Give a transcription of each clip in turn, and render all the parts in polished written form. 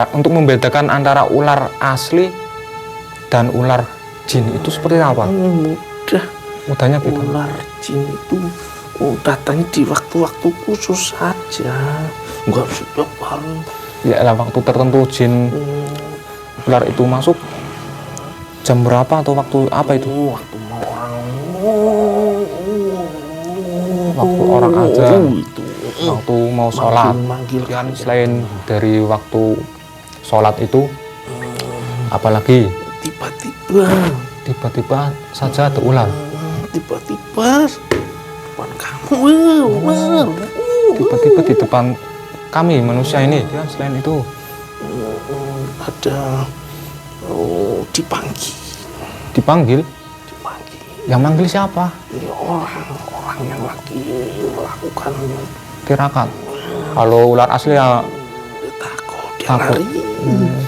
Untuk membedakan antara ular asli dan ular jin itu seperti apa? Mudahnya gitu. Ular jin itu datangnya di waktu-waktu khusus saja, nggak setiap hari. Ya, ada waktu tertentu jin ular itu masuk jam berapa atau waktu apa itu? Waktu mau Waktu orang aja, itu waktu mau sholat. manggil Dan selain dari waktu sholat itu, apalagi tiba-tiba saja ada ular. Tiba-tiba depan kamu, Tiba-tiba di depan kami manusia ini. Dan selain itu ada dipanggil. Dipanggil. Yang manggil siapa? Ya, orang yang lagi melakukan Tirakat. Kalau ular asli ya takut, dia takut. lari.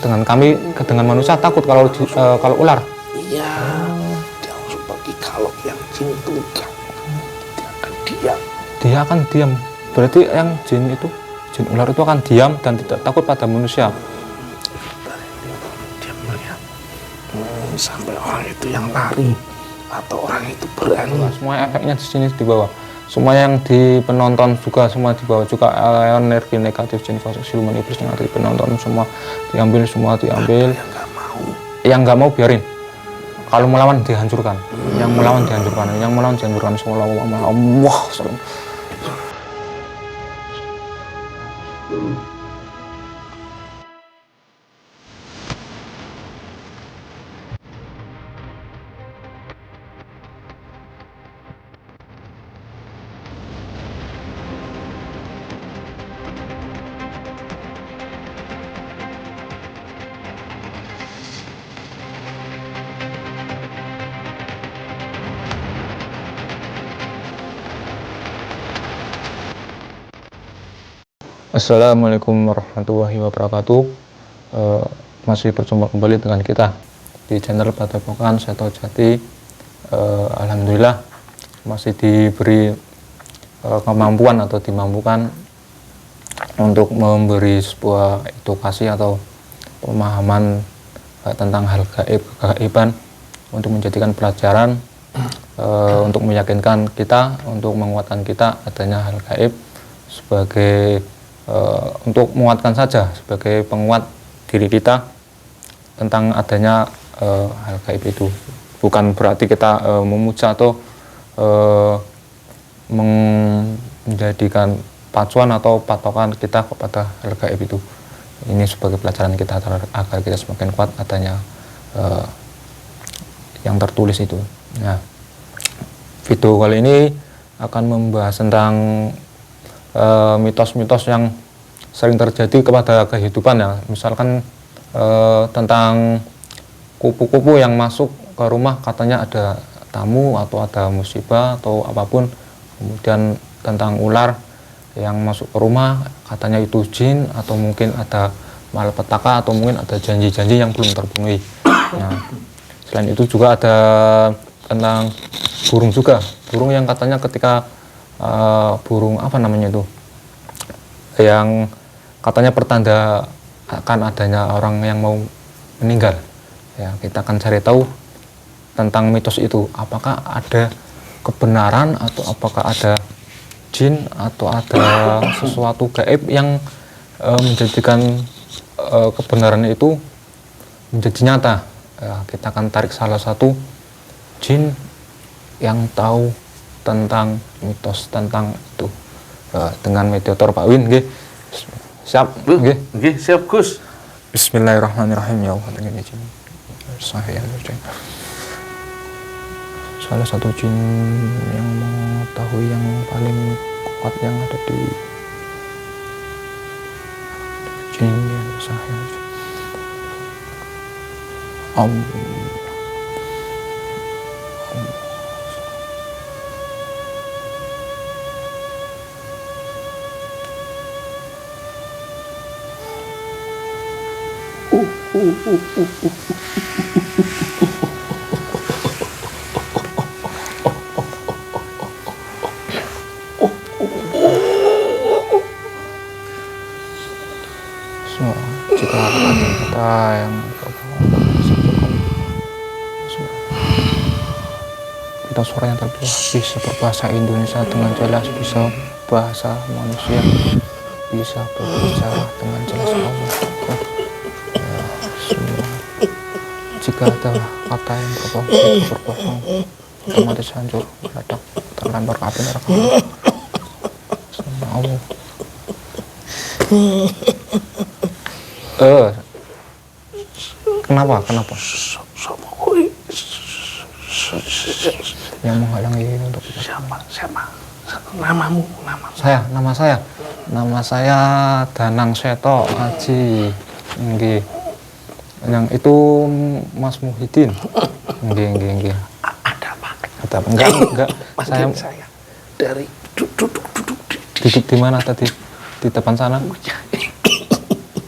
Dengan kami, dengan manusia takut kalau kalau ular. Iya, dia harus pergi. Kalau yang jin itu enggak, dia akan diam. Dia akan diam. Berarti yang jin itu, jin ular itu akan diam dan tidak takut pada manusia. Dia melihat sampai orang itu yang lari atau orang itu berani. Semua efeknya di sini di bawah. Semua yang di penonton juga semua di bawah juga energi negatif jin fasik siluman iblis yang ada di penonton semua diambil. Yang nggak mau biarin. Kalau melawan dihancurkan. Yang melawan dihancurkan. Semua Allah. Assalamualaikum warahmatullahi wabarakatuh. Masih berjumpa kembali dengan kita di channel Padepokan Seto Jati. Alhamdulillah masih diberi kemampuan atau dimampukan untuk memberi sebuah edukasi atau pemahaman tentang hal gaib, kegaiban, untuk menjadikan pelajaran untuk meyakinkan kita, untuk menguatkan kita adanya hal gaib sebagai untuk menguatkan saja sebagai penguat diri kita tentang adanya hal gaib itu. Bukan berarti kita memuja atau menjadikan pacuan atau patokan kita kepada hal gaib itu. Ini sebagai pelajaran kita agar kita semakin kuat adanya yang tertulis itu. Nah, video kali ini akan membahas tentang mitos-mitos yang sering terjadi kepada kehidupan ya. Misalkan tentang kupu-kupu yang masuk ke rumah, katanya ada tamu atau ada musibah atau apapun. Kemudian tentang ular yang masuk ke rumah, katanya itu jin atau mungkin ada malapetaka atau mungkin ada janji-janji yang belum terpenuhi. Nah, selain itu juga ada tentang burung juga. Burung yang katanya ketika burung apa namanya itu, yang katanya pertanda akan adanya orang yang mau meninggal. Ya, kita akan cari tahu tentang mitos itu. Apakah ada kebenaran atau apakah ada jin atau ada sesuatu gaib yang menjadikan kebenaran itu menjadi nyata. Ya, kita akan tarik salah satu jin yang tahu tentang mitos tentang itu dengan mediator Pak Win. Nggih. Siap. Nggih, siap Gus. Bismillahirrahmanirrahim. Ya Allah, dengan izin saya salah satu jin yang mengetahui yang paling kuat yang ada di jin yang saya Allah. So, jika kata yang kita suara yang terbelah, bisa berbahasa Indonesia dengan jelas, bisa bahasa manusia, bisa berbicara dengan jelas. Allah. Jika ada kata yang berbohong, otomatis hancur, meledak, terlempar ke api neraka. Sama Allah. Kenapa? Yang menghalangi untuk Siapa? Namamu? Nama saya Danang Seto Aji. Nggih. Yang itu Mas Muhyiddin. Nggih. Ada apa? Enggak. Panggil saya dari duduk di mana tadi? Di depan sana.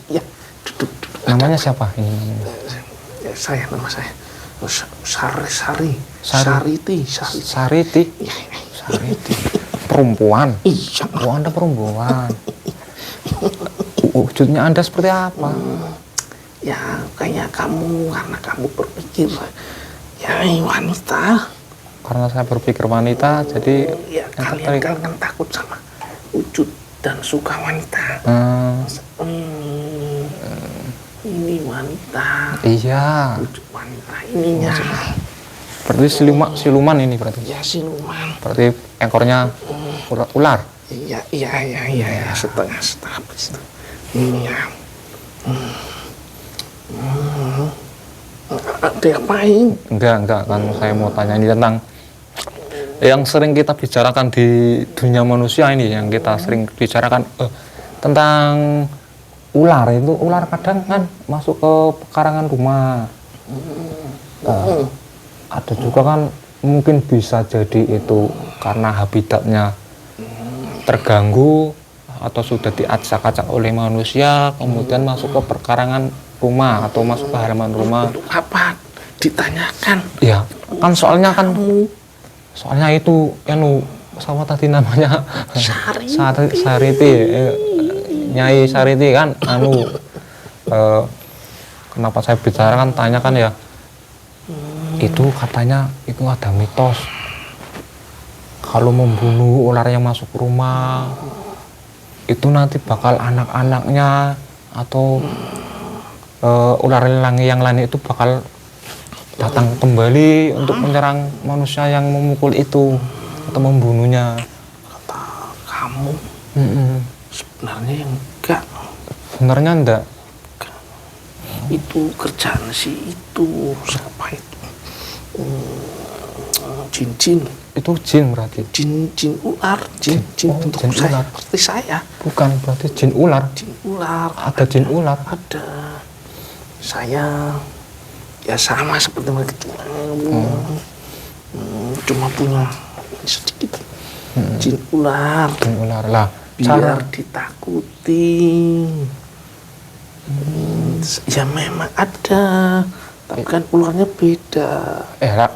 Ya, duduk. Namanya siapa ini namanya? Ya, nama saya Sariti. Sariti. Perempuan. Iya. Oh, Anda perempuan. Wujudnya Anda seperti apa? Ya, kayak kamu, karena kamu berpikir ya wanita. Karena saya berpikir wanita, jadi Ya, kalian kan takut sama wujud dan suka wanita. Ini wanita. Iya. Wujud wanita ininya. Berarti siluman ini berarti. Ya, siluman. Berarti ekornya ular. Iya, setengah. Ini ya. Ada yang main? Enggak, kan saya mau tanya ini tentang yang sering kita bicarakan di dunia manusia ini, yang kita sering bicarakan tentang ular. Itu ular kadang kan masuk ke pekarangan rumah. Ada juga kan mungkin bisa jadi itu karena habitatnya terganggu atau sudah diacak-acak oleh manusia, kemudian masuk ke pekarangan rumah atau masuk ke halaman rumah. Untuk apa? Ditanyakan. Ya, kan soalnya itu pesawat tadi namanya Sariti. Nyai Sariti kan kenapa saya bicara kan tanyakan ya. Itu katanya itu ada mitos. Kalau membunuh ular yang masuk rumah, itu nanti bakal anak-anaknya atau ular yang lain itu bakal datang kembali untuk menyerang manusia yang memukul itu atau membunuhnya. Kata kamu, sebenarnya enggak. Sebenarnya enggak. Itu kerjaan si itu, siapa itu? Jin. Itu jin berarti. Jin ular, jin bentuk jin saya, ular. seperti saya. Bukan, berarti jin ular. Ada jin ular. Ada. Saya ya sama seperti mereka, cuma punya sedikit jin ular lah biar ditakuti. Ya memang ada, tapi kan ularnya beda.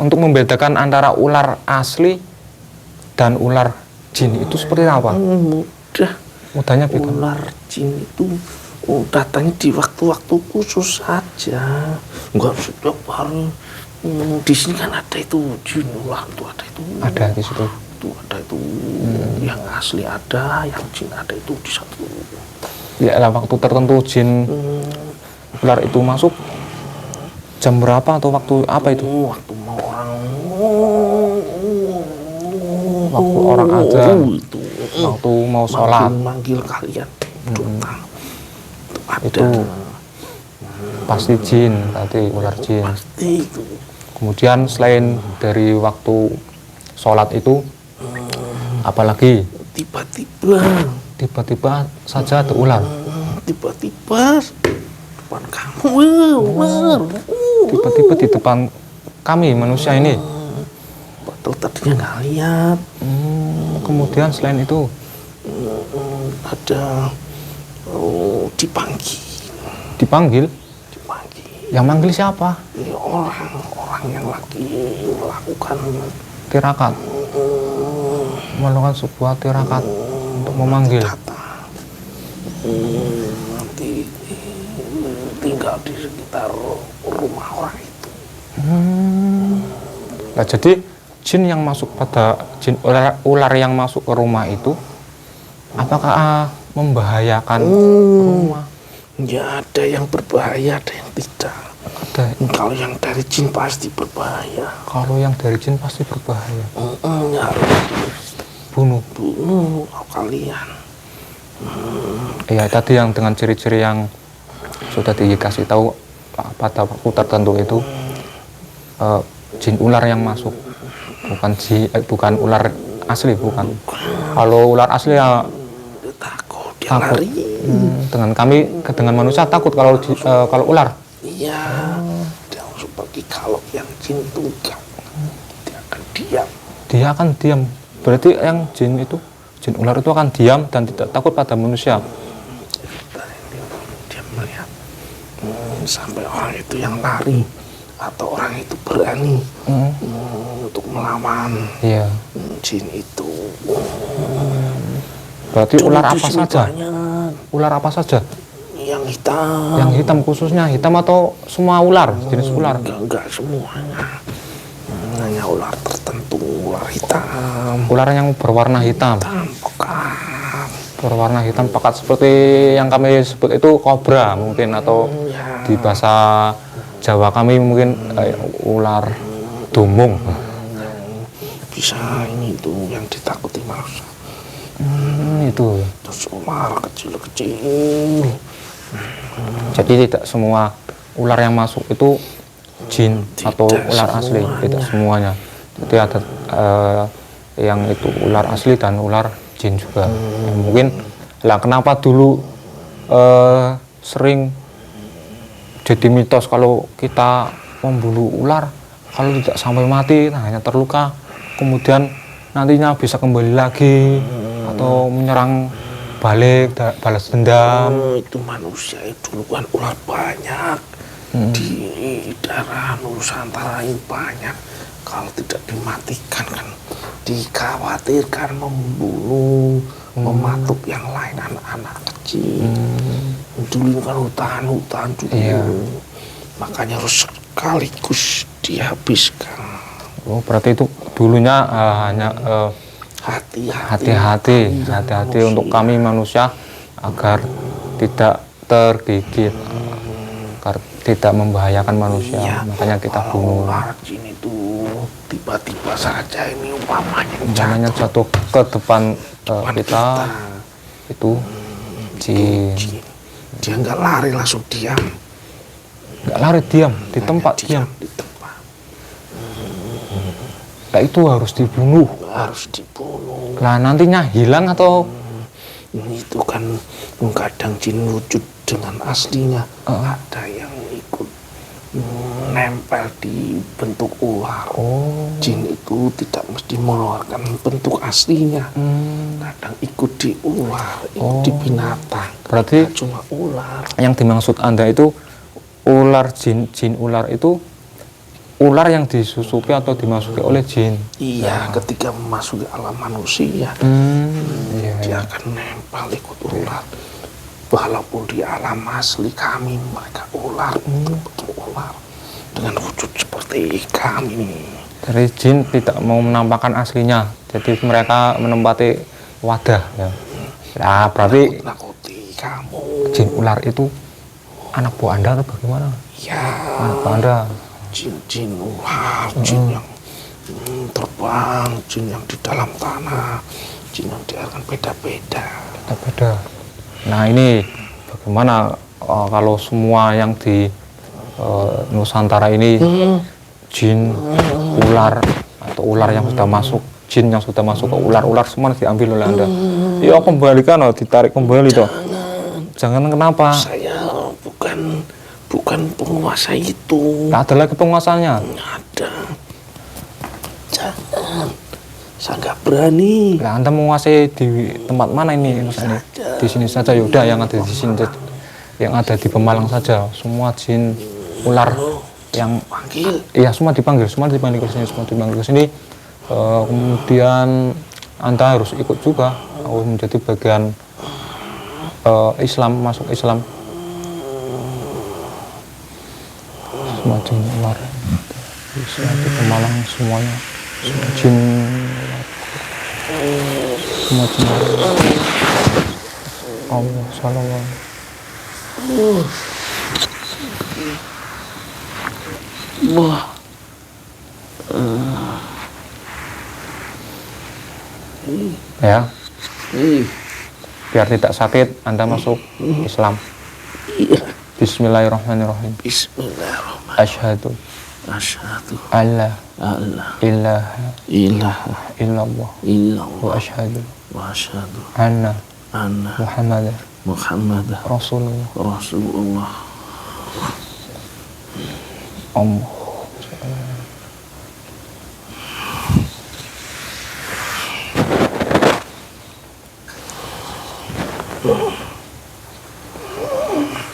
Untuk membedakan antara ular asli dan ular jin itu seperti apa? Mudahnya beda. Ular jin itu datangnya di waktu-waktu khusus saja, enggak setiap hari. Di sini kan ada itu jin ular, itu ada itu. Ada di situ. Itu ada itu. Yang asli ada, yang jin ada itu di satu. Ya, waktu tertentu jin ular itu masuk jam berapa atau waktu apa itu? Waktu mau orang azan. Itu. Waktu mau sholat. Manggil kalian. Itu pasti jin, berarti ular jin. Pasti itu. Kemudian selain dari waktu sholat itu, apalagi? Tiba-tiba saja ada ular. Tiba-tiba depan kamu, tiba-tiba di depan kami manusia ini. Padahal tadinya nggak lihat. Kemudian selain itu ada dipanggil. Yang manggil siapa? Ini orang yang lagi melakukan tirakat, melakukan sebuah tirakat untuk memanggil. Nanti tinggal tinggal di sekitar rumah orang itu. Nah, jadi jin yang masuk pada ular yang masuk ke rumah itu apakah membahayakan rumah? Ya ada yang berbahaya, ada yang tidak. Ada. Kalau yang dari jin pasti berbahaya. Kalau yang dari jin pasti berbahaya. Ya harus Bunuh. kalian. Ya tadi yang dengan ciri-ciri yang sudah dikasih tahu pada waktu tertentu itu jin ular yang masuk, bukan ular asli, bukan. Kalau ular asli ya Takut, dia takut. lari. Dengan manusia takut kalau ular. Iya, dia langsung pergi. Kalau yang jin itu enggak, dia akan diam. Dia akan diam. Berarti yang jin ular itu akan diam dan tidak takut pada manusia. Dia melihat sampai orang itu yang lari atau orang itu berani untuk melawan Iya. jin itu. Berarti ular Dulu apa di sini saja? banyak. Ular apa saja? Yang hitam. Yang hitam khususnya hitam atau semua ular, jenis ular? Enggak semuanya. Hanya ular tertentu, ular hitam. Ular yang berwarna hitam. Pekat. Berwarna hitam pekat seperti yang kami sebut itu kobra mungkin, atau Ya. di bahasa Jawa kami mungkin ular dumung. Bisa ini tuh yang ditakuti manusia. Itu. Terus ular kecil-kecil. Jadi tidak semua ular yang masuk itu jin atau Tidak ular asli, semuanya. tidak semuanya. Jadi ada yang itu ular asli dan ular jin juga. Ya, mungkin lah kenapa dulu sering jadi mitos kalau kita membunuh ular, kalau tidak sampai mati, nah hanya terluka, kemudian nantinya bisa kembali lagi atau menyerang balik, balas dendam. Itu manusia itu dulu kan ular banyak. Di daerah Nusantara ini banyak. Kalau tidak dimatikan kan dikhawatirkan membunuh, mematuk yang lain, anak-anak kecil. Dulu kan hutan-hutan dulu. Iya. Makanya harus sekaligus dihabiskan. Oh, berarti itu dulunya hanya Hati-hati hati-hati untuk kami manusia agar tidak tergigit, agar tidak membahayakan manusia. Iya, Makanya kita kalau bunuh. ular jin itu tiba-tiba saja ini umpamanya Umpamanya jatuh ke depan kita, itu jin. Dia nggak lari, langsung diam. Nggak lari, diam di tempat, diam. Di tempat. Nah, itu harus dibunuh. Harus dibunuh. Lah nantinya hilang atau Itu kan kadang jin wujud dengan aslinya. Ada yang ikut nempel di bentuk ular. Jin itu tidak mesti mengeluarkan bentuk aslinya. Kadang ikut di ular, ikut di binatang. berarti Nggak cuma ular. yang dimaksud Anda itu ular jin ular itu ular yang disusupi atau dimasuki oleh jin. Iya, ketika memasuki alam manusia, Iya, dia akan nempel ikut ular. Walaupun di alam asli kami, mereka ular, betul ular. Dengan wujud seperti kami. dari jin tidak mau menampakkan aslinya, jadi mereka menempati wadah. Ya. Nah, berarti Nakuti kamu. jin ular itu anak buah Anda atau bagaimana? Ya, Anak buah Anda. jin-jin ular, jin yang terbang, jin yang di dalam tanah, jin yang di air kan beda-beda. Beda. Nah, ini bagaimana kalau semua yang di Nusantara ini jin, ular atau ular yang sudah masuk, jin yang sudah masuk ke ular semua diambil oleh Anda. Ya kembalikan, ditarik kembali toh. Jangan, kenapa? Saya bukan penguasa itu. Nggak ada lagi penguasanya. Ada. Jangan. Saya nggak berani. Nah, Anda menguasai di tempat mana ini? Maksudnya di sini saja. Yaudah, yang ada di sini, yang ada di Pemalang saja. Semua jin, ular yang Panggil. iya semua dipanggil ke sini, kemudian Anda harus ikut juga, harus menjadi bagian Islam, masuk Islam. semua jin ular bisa di Pemalang semuanya, semua jin ular, semua jin ular. Allah sallallahu. Wah. Ya, biar tidak sakit Anda masuk Islam. Iya. Bismillahirrahmanirrahim. Bismillahirrahmanirrahim. Asyhadu Asyhadu alla alla ilaha ilaha illallah wa illallah asyhadu wa asyhadu anna anna Muhammadar Muhammadan Rasulullah. Rasulullah. Allah.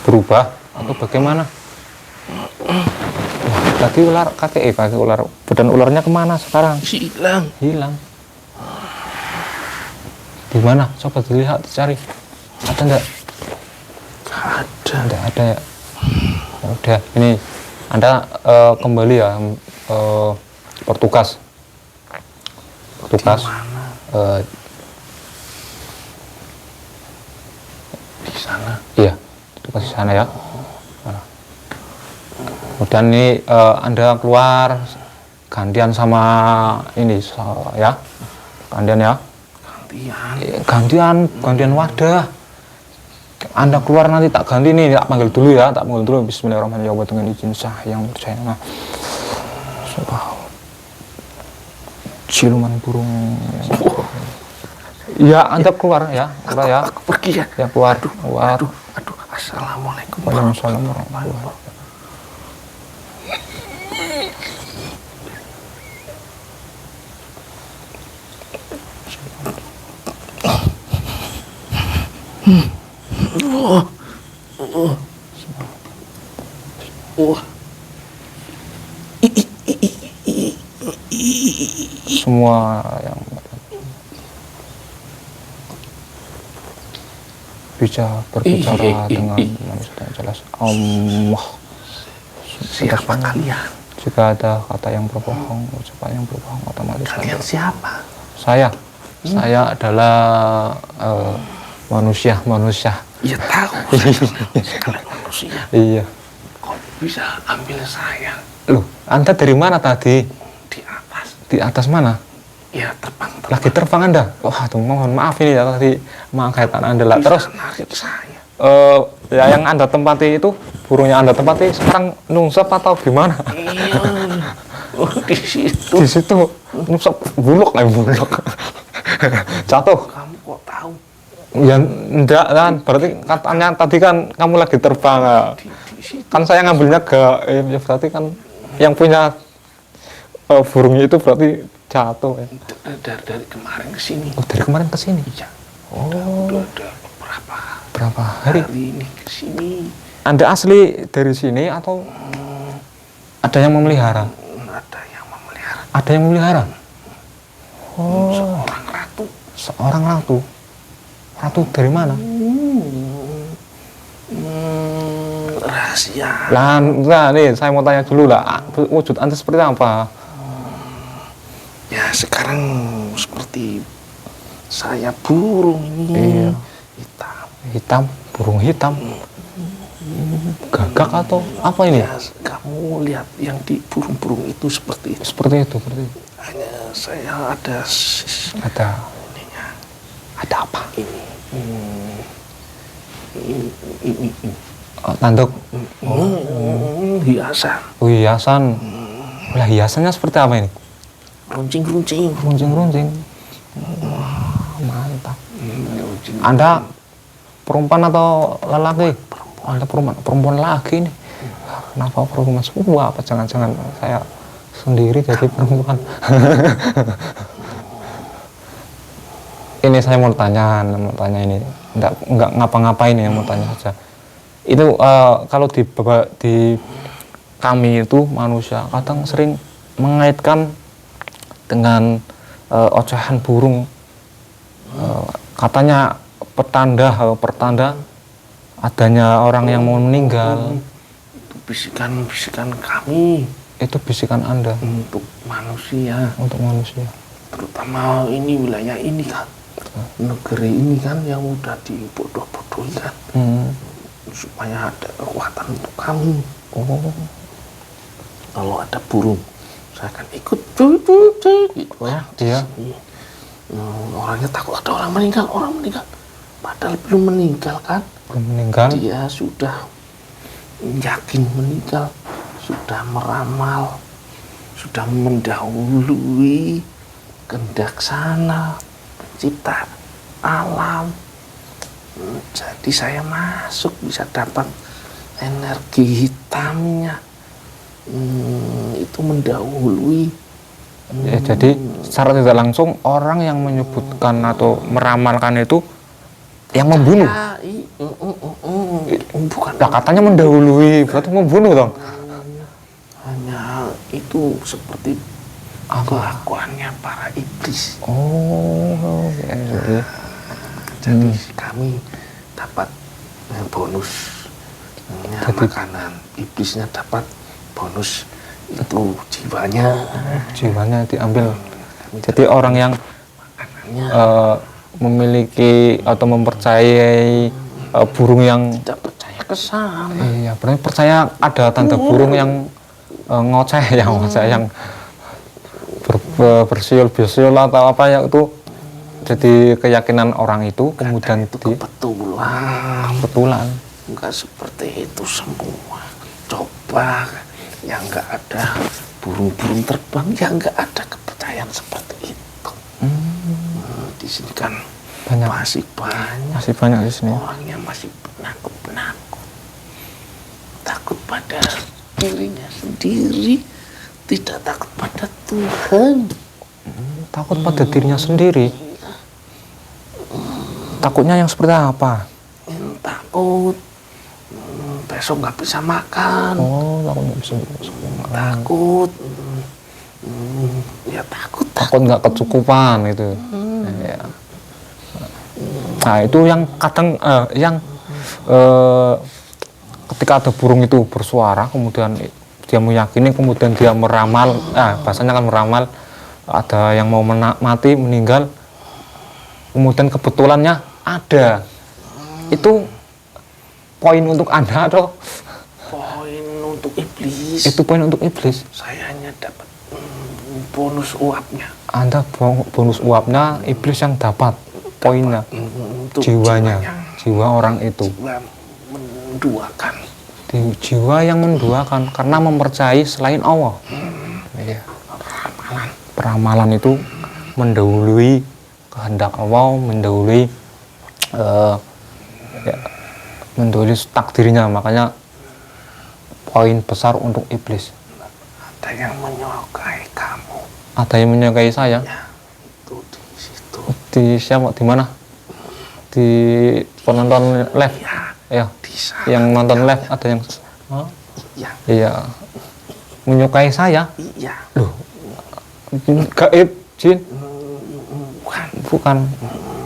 Berubah atau bagaimana? Kaki ular, kaki ular, badan ularnya kemana sekarang? Hilang. Di mana? Coba dilihat, dicari. Ada enggak? Ada ya. Udah, ini Anda kembali ya, bertugas. Di sana. Iya, bertugas di sana ya. Kemudian ini Anda keluar gantian sama ini ya, gantian ya. Gantian wadah. Anda keluar nanti tak ganti nih, tak panggil dulu ya, tak panggil dulu. Bismillahirrahmanirrahim dengan izin sah yang percaya. Nah, siluman burung. Ya, Anda keluar ya, Aku pergi ya. Ya keluar. Aduh. Assalamualaikum Waalaikumsalam warahmatullahi wabarakatuh. Semua yang bisa berbicara dengan manusia yang jelas. Allah. Siapa kalian? Jika ada kata yang berbohong, ucapan yang berbohong, otomatis Kalian siapa? Saya adalah manusia. Ya tahu. Kalian manusia. Iya. Kok bisa ambil saya? Loh, Anda dari mana tadi? Di atas. Di atas mana? Ya terbang. Lagi terbang Anda? Wah, tuh mohon maaf ini ya tadi kaitan Anda lah. Terus saya. Ya yang Anda tempati itu, burungnya Anda tempati sekarang nungsep atau gimana? Iya. Oh, di situ. Di situ nungsep buluk. Jatuh. Kamu kok tahu? Ya enggak kan, berarti katanya tadi kan kamu lagi terbang ya. Di situ. Kan saya ngambilnya ya berarti kan yang punya burungnya itu berarti jatuh ya. Dari kemarin ke sini. Oh, dari kemarin ke sini? Iya. Oh. Udah Berapa hari? ini ke sini. Anda asli dari sini atau ada yang memelihara? Ada yang memelihara. Ada yang memelihara? Oh. Seorang ratu. Seorang ratu? Ratu dari mana? Rahasia. Nah, nih saya mau tanya dulu lah, wujud Anda seperti apa? Ya sekarang seperti saya burung ini. Iya. Hitam, burung hitam. Gagak atau apa ini? Ya, kamu lihat yang di burung-burung itu seperti itu. Seperti itu. Hanya saya ada ininya. Ada apa? Ini. Tanduk. Hiasan. Oh, hiasan. Lah hiasannya seperti apa ini? Runcing. Runcing. Wah, mantap. Anda perempuan atau lelaki? Anda perempuan lagi nih. Kenapa perempuan semua? Apa jangan-jangan saya sendiri jadi perempuan? Ini saya mau tanya ini. Enggak ngapa-ngapain ya, mau tanya saja. Itu kalau di kami itu manusia kadang sering mengaitkan dengan ocehan burung. Katanya pertanda adanya orang yang mau meninggal. bisikan-bisikan kami Itu bisikan Anda untuk manusia, untuk manusia. terutama ini wilayah ini kan, negeri ini kan yang udah dibodoh-bodohi kan, supaya ada kekuatan untuk kami. Kalau ada burung, saya akan ikut gitu ya. Iya. Orangnya takut ada orang meninggal, padahal belum meninggal kan. Belum meninggal. Dia sudah yakin meninggal, sudah meramal, sudah mendahului kehendak sana pencipta alam. Jadi saya masuk bisa dapat energi hitamnya. Itu mendahului. Ya, jadi secara tidak langsung orang yang menyebutkan atau meramalkan itu yang membunuh. Bukan. Lah katanya mendahului, berarti membunuh dong. Hanya itu seperti kelakuannya para iblis. Oh, ya. Jadi kami dapat bonus makanan, iblisnya dapat bonus itu jiwanya diambil. Jadi orang yang memiliki atau mempercayai burung yang tidak percaya ke sana. Iya, berarti percaya ada tanda burung yang ngoceh yang bersiul atau apa ya, itu jadi keyakinan orang itu. Kemudian itu kebetulan enggak seperti itu semua. Coba yang enggak ada burung-burung terbang, yang enggak ada kepercayaan seperti itu. Di sini kan masih banyak di sini. Orangnya masih penakut, takut pada dirinya sendiri, tidak takut pada Tuhan. Takut pada dirinya sendiri. Takutnya yang seperti apa? Takut besok nggak bisa makan. Takut nggak bisa makan. Takut. Ya takut nggak kecukupan gitu. Ya. Nah itu yang kadang ketika ada burung itu bersuara, kemudian dia meyakini, kemudian dia meramal, bahasanya kan meramal, ada yang mau mati, meninggal, kemudian kebetulannya ada. Itu poin untuk Anda atau poin untuk iblis? Itu poin untuk iblis. Saya hanya dapat bonus uapnya. Anda bonus uapnya, iblis yang dapat poinnya, jiwanya, jiwa orang itu. Jiwa menduakan. Jiwa yang menduakan karena mempercayai selain Allah. Iya. Peramalan itu mendahului kehendak Allah, mendahului mendahului takdirnya. Makanya poin besar untuk iblis. Ada yang menyukai kamu. Ada yang menyukai saya. Ya, itu di situ. Di siapa? Di mana? Di penonton live. Ya. Yang nonton live ada yang. Iya. Menyukai saya. Iya. Loh. Gaib, jin. Bukan.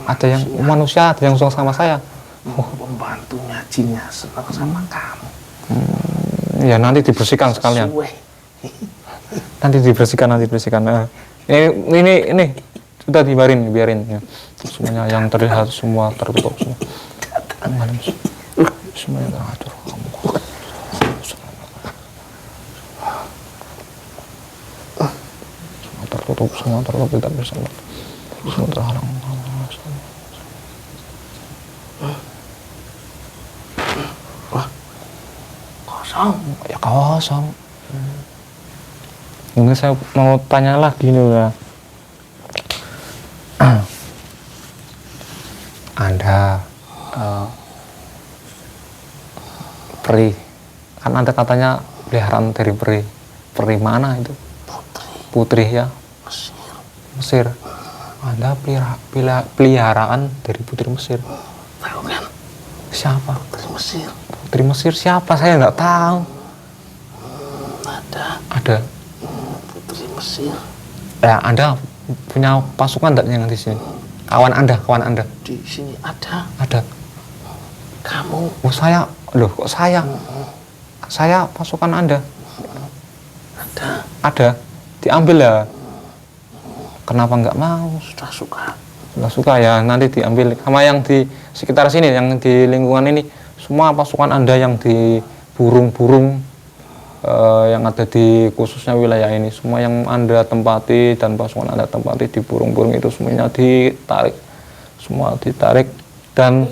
Ada yang manusia, ada yang suka sama saya. Pembantunya jinnya senang sama kamu. Ya nanti dibersihkan sekalian. Nanti dibersihkan. Ini sudah biarin ya. Semuanya yang terlihat semua tertutup semua. Semuanya teratur. Semua tertutup tidak bisa. Semua terhalang. Kosong. Mungkin saya mau tanya lagi nih ya. Anda peri, kan Anda katanya peliharaan dari peri. Peri mana itu? Putri ya. Mesir. Anda peliharaan dari putri Mesir. Tahu kan? Siapa? Putri Mesir. Putri Mesir siapa? Saya nggak tahu. Ada. Putri Mesir. Ya, Anda punya pasukan enggak yang di sini? Kawan Anda. Di sini ada. Ada. Kamu. Oh, saya. Loh, kok saya? saya pasukan Anda. Ada. Diambil ya. Kenapa nggak mau? Sudah suka. Nggak suka ya, nanti diambil sama yang di sekitar sini, yang di lingkungan ini, semua pasukan Anda yang di burung-burung yang ada di khususnya wilayah ini, semua yang Anda tempati dan pasukan Anda tempati di burung-burung itu semuanya ditarik, semua ditarik dan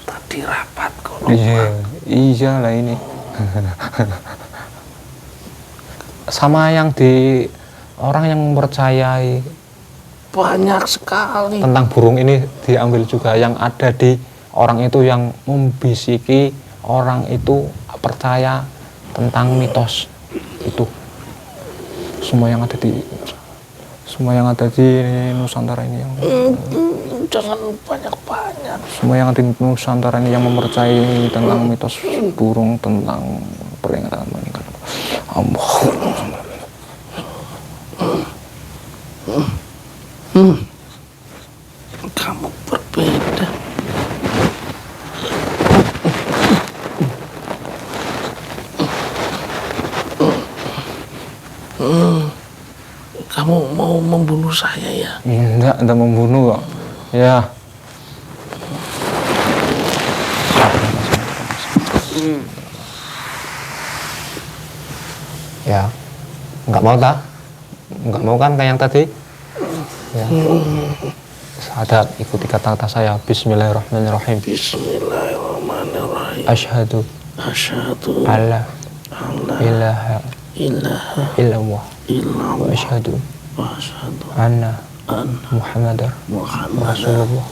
tadi rapat kok. Iya lah ini. Sama yang di orang yang mempercayai banyak sekali tentang burung ini diambil juga, yang ada di orang itu yang membisiki orang itu percaya tentang mitos itu, semua yang ada di Nusantara ini yang jangan banyak-banyak, semua yang ada di Nusantara ini yang mempercayai tentang mitos burung, tentang peringatan meninggal Allah. Kamu berbeda. Kamu mau membunuh saya ya? Enggak membunuh kok. Ya. Ya. Enggak mau tak? Enggak mau kan kayak yang tadi? Ya. Sahadat, ikuti kata-kata saya. Bismillahirrahmanirrahim. Bismillahirrahmanirrahim. Asyhadu alla ilaha illallah wa asyhadu anna Muhammadar Rasulullah.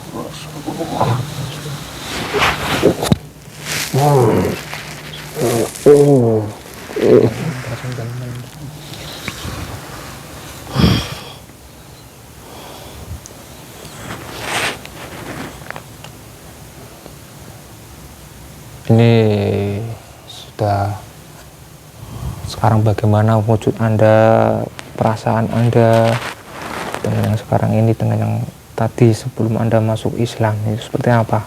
Ini sudah, sekarang bagaimana wujud Anda, perasaan Anda dengan yang sekarang ini, dengan yang tadi sebelum Anda masuk Islam, itu seperti apa?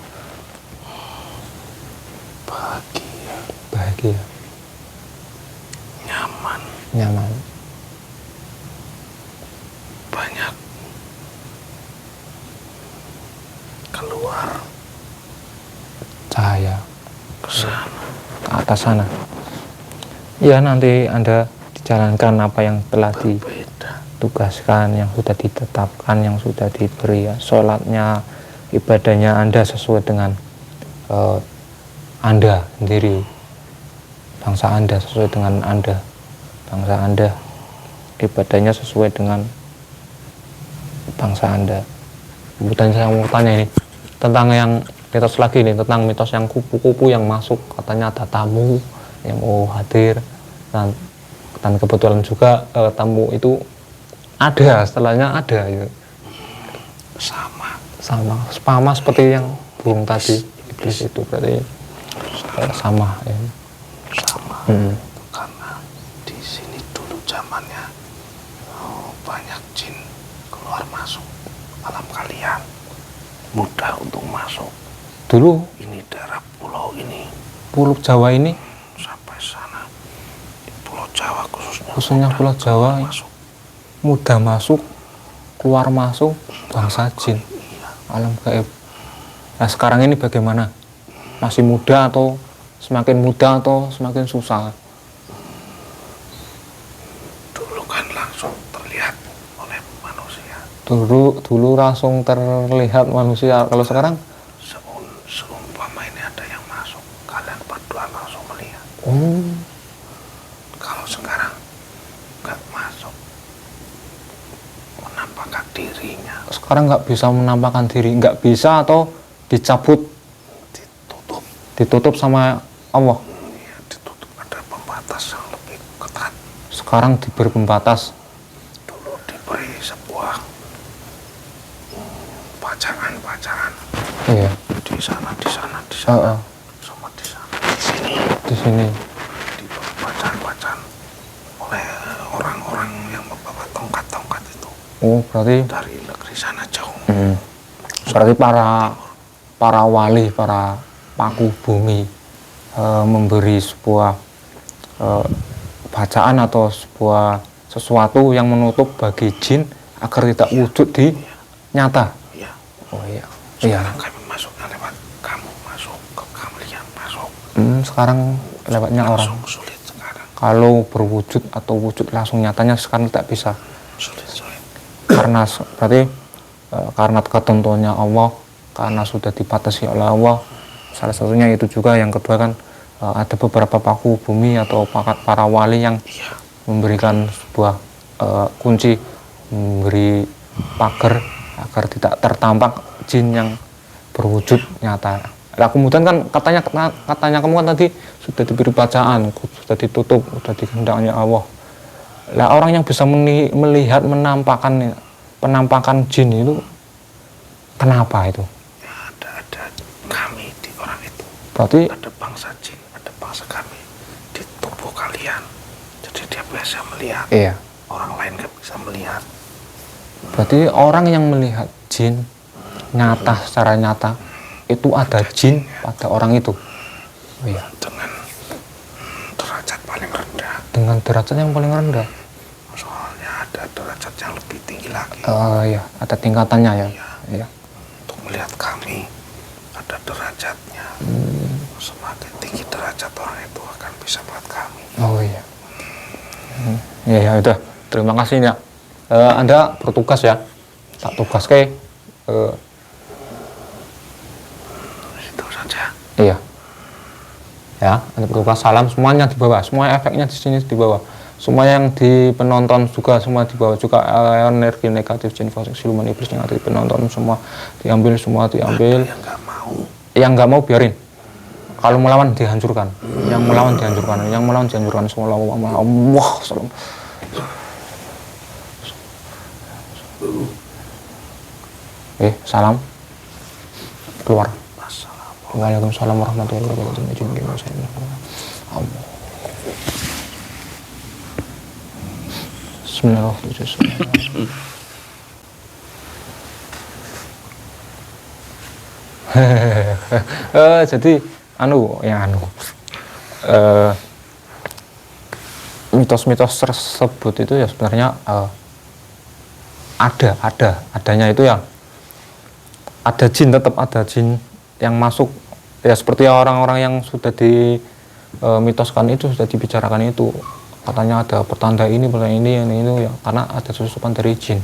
Bahagia, nyaman, banyak keluar cahaya ke sana, ke atas sana. Ya, nanti Anda dijalankan apa yang telah ditugaskan, yang sudah ditetapkan, yang sudah diberi, ya. Sholatnya, ibadahnya Anda sesuai dengan Anda sendiri, bangsa Anda sesuai dengan Anda, bangsa Anda, ibadahnya sesuai dengan bangsa Anda. Kemudian saya mau tanya ini tentang yang mitos lagi nih, tentang mitos yang kupu-kupu yang masuk, katanya ada tamu yang mau hadir, dan kebetulan juga tamu itu ada, setelahnya ada gitu. Sama seperti yang burung tadi, iblis itu berarti sama ya. Karena di sini dulu zamannya banyak jin keluar masuk alam kalian, mudah untuk masuk. Dulu Ini daerah pulau ini, Pulau Jawa ini, sampai sana, Pulau Jawa khususnya Pulau Jawa, masuk. mudah masuk, keluar masuk bangsa jin, alam gaib. Nah sekarang ini bagaimana? Masih mudah atau semakin mudah atau semakin susah? Dulu kan langsung terlihat oleh manusia. Dulu langsung terlihat manusia. Kalau sekarang? Seumpama ini ada yang masuk, kalian berdua langsung melihat. Kalau sekarang nggak masuk, menampakkan dirinya. Sekarang nggak bisa menampakkan diri, nggak bisa atau dicabut, ditutup sama Allah. Ya, ditutup, ada pembatas yang lebih ketat. Sekarang diberi pembatas. Dulu diberi sebuah bacaan. Iya. Di sana, semua di sana. Di sini. Diberi bacaan oleh orang-orang yang membawa tongkat-tongkat itu. Oh berarti Dari negeri sana jauh. berarti para para wali, para paku bumi memberi sebuah bacaan atau sebuah sesuatu yang menutup bagi jin agar tidak wujud di nyata. Iya. Oh iya. Sekarang kami masuknya lewat kamu masuk ke kalian masuk. Sekarang lewatnya orang. Langsung sulit sekarang. Kalau berwujud atau wujud langsung nyatanya sekarang tidak bisa. Sulit. Karena berarti karena ketentuannya Allah, karena sudah dibatasi oleh Allah. Salah satunya itu juga. Yang kedua kan ada beberapa paku bumi atau para wali yang memberikan sebuah kunci, memberi pagar agar tidak tertampak jin yang berwujud nyata. Nah, kemudian kan katanya kamu kan tadi sudah diberi bacaan, sudah ditutup, sudah dikehendaknya Allah. Lah orang yang bisa melihat penampakan jin itu kenapa itu? Ya, ada kami di orang itu. Berarti ada bangsa jin, ada bangsa kami di tubuh kalian. Jadi dia bisa melihat. iya. Orang lain nggak bisa melihat. Berarti orang yang melihat jin nyata, secara nyata itu ada jin pada orang itu. Oh, iya. Dengan derajat paling rendah. Dengan derajat yang paling rendah. Soalnya ada derajat yang lebih tinggi lagi. Iya, ada tingkatannya ya. Iya. Untuk melihat kami ada derajatnya. Semakin tinggi derajat orang itu akan bisa melihat kami. Oh iya. Ya udah. Terima kasih ya. Anda bertugas ya. Tak tugas ke. Itu saja. Iya. Ya, Anda bertugas, salam semuanya di bawah. Semua efeknya di sini di bawah. Semua yang di penonton juga semua di bawah juga energi negatif jin fasik siluman iblis yang ada di penonton semua diambil. Ada yang nggak mau. Yang nggak mau biarin. Kalau melawan dihancurkan. Yang melawan dihancurkan. Semua Allah salam. Salam. Keluar. Assalamualaikum. Waalaikumsalam warahmatullahi wabarakatuh. Allah. Bismillahirrahmanirrahim. Jadi mitos-mitos tersebut itu ya sebenarnya adanya itu ya ada jin, tetap ada jin yang masuk ya, seperti orang-orang yang sudah dimitoskan itu, sudah dibicarakan itu, katanya ada pertanda ini ya, karena ada susupan dari jin.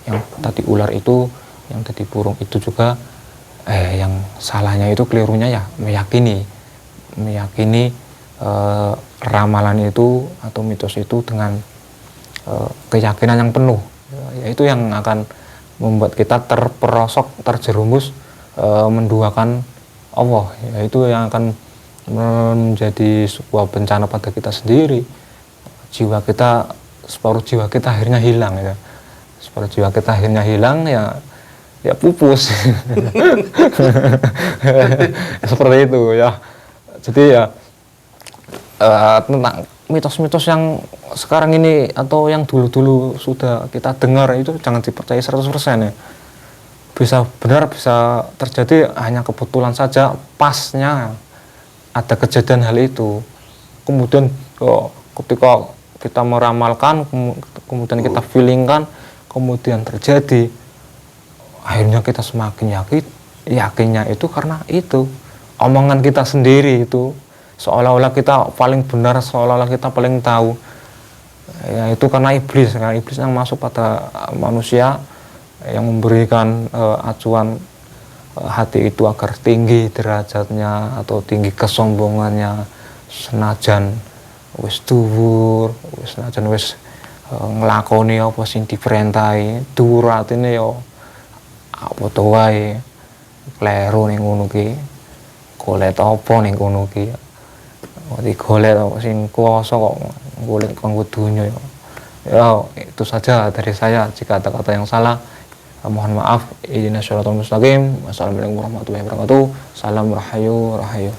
Yang tadi ular itu, yang tadi burung itu juga yang salahnya itu, kelirunya ya meyakini ramalan itu atau mitos itu dengan keyakinan yang penuh, yaitu yang akan membuat kita terperosok, terjerumus menduakan Allah, yaitu yang akan menjadi sebuah bencana pada kita sendiri. Separuh jiwa kita akhirnya hilang ya. Ya pupus. Seperti itu ya. Jadi ya tentang mitos-mitos yang sekarang ini atau yang dulu-dulu sudah kita dengar itu jangan dipercaya 100% ya. Bisa benar, bisa terjadi, hanya kebetulan saja pasnya ada kejadian hal itu. Kemudian ketika kita meramalkan, kemudian kita feelingkan, kemudian terjadi, akhirnya kita semakin yakinnya itu karena itu omongan kita sendiri itu, seolah-olah kita paling benar, seolah-olah kita paling tahu. Ya itu karena iblis yang masuk pada manusia, yang memberikan acuan hati itu agar tinggi derajatnya atau tinggi kesombongannya, senajan wis dhuwur, senajan wis nglakoni apa sing diperintahi, dhuwur atine ya apa to wae, kleru ning ngono ki, golek apa ning ngono ki. Golek sing kuwasa kok golek kanggo donya ya. Ya, itu saja dari saya. Jika ada kata yang salah, mohon maaf. Ihdinas siratal mustaqim. Wassalamualaikum warahmatullahi wabarakatuh. Salam rahayu.